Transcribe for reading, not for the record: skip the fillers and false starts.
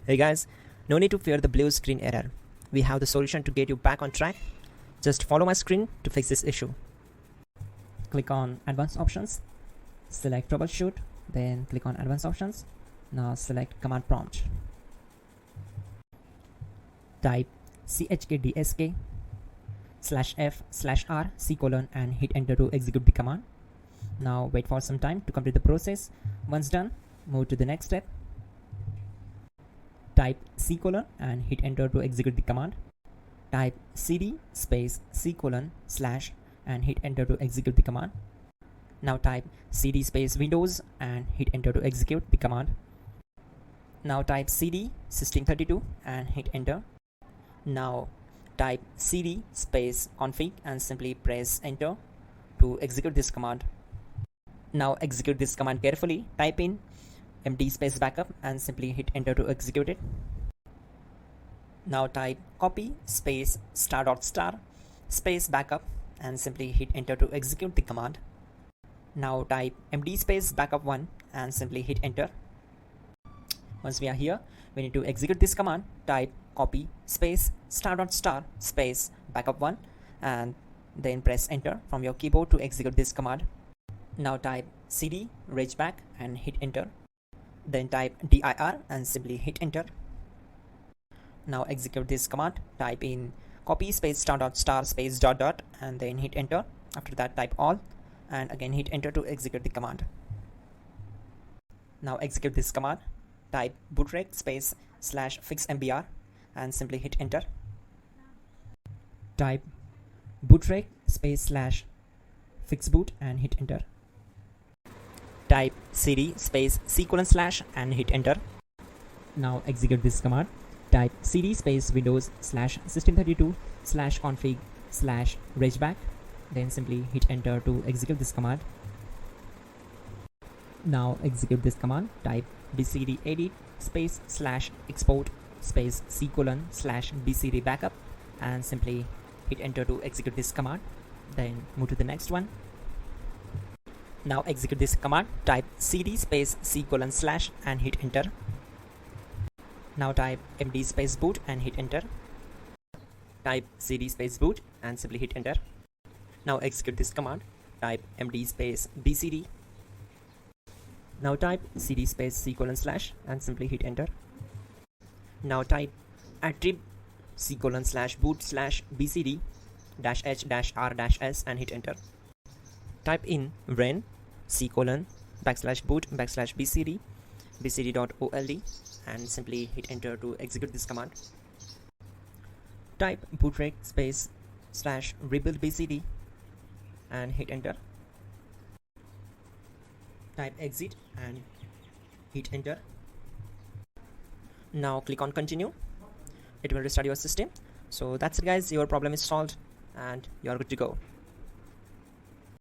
Hey guys, no need to fear the blue screen error. We have the solution to get you back on track. Just follow my screen to fix this issue. Click on Advanced Options, select Troubleshoot, then click on Advanced Options. Now select Command Prompt. Type chkdsk/f/r:" and hit enter to execute the command. Now wait for some time to complete the process. Once done, move to the next step. Type C:" and hit enter to execute the command. Type cd space C:/ and hit enter to execute the command. Now type cd space Windows and hit enter to execute the command. Now type cd system32 and hit enter. Now type cd space config and simply press enter to execute this command. Now execute this command carefully. Type in md space backup and simply hit enter to execute it. Now type copy space *** space backup and simply hit enter to execute the command. Now type md space backup1 and simply hit enter. Once we are here, we need to execute this command. Type copy space ** space backup1 and then press enter from your keyboard to execute this command. Now type cd regback and hit enter. Then type dir and simply hit enter. Now execute this command. Type in copy space ** space ... and then hit enter. After that type all and again hit enter to execute the command. Now execute this command. Type bootrec space /fixmbr and simply hit enter. Type bootrec space /fixboot and hit enter. Type cd space C:/ and hit enter. Now execute this command. Type cd space Windows /system32/config/regback, then simply hit enter to execute this command. Now execute this command. Type bcd edit space /export space C:/bcd backup and simply hit enter to execute this command. Then move to the next one. Now execute this command. Type cd space C:/ and hit enter. Now type md space boot and hit enter. Type cd space boot and simply hit enter. Now execute this command. Type md space bcd. Now type cd space C:/ and simply hit enter. Now type attrib C:/boot/bcd -h-r-s and hit enter. Type in ren C:\boot\bcd bcd.old and simply hit enter to execute this command. Type bootrec space /rebuild bcd and hit enter. Type exit and hit enter. Now click on continue. It will restart your system. So that's it guys, your problem is solved and you're good to go.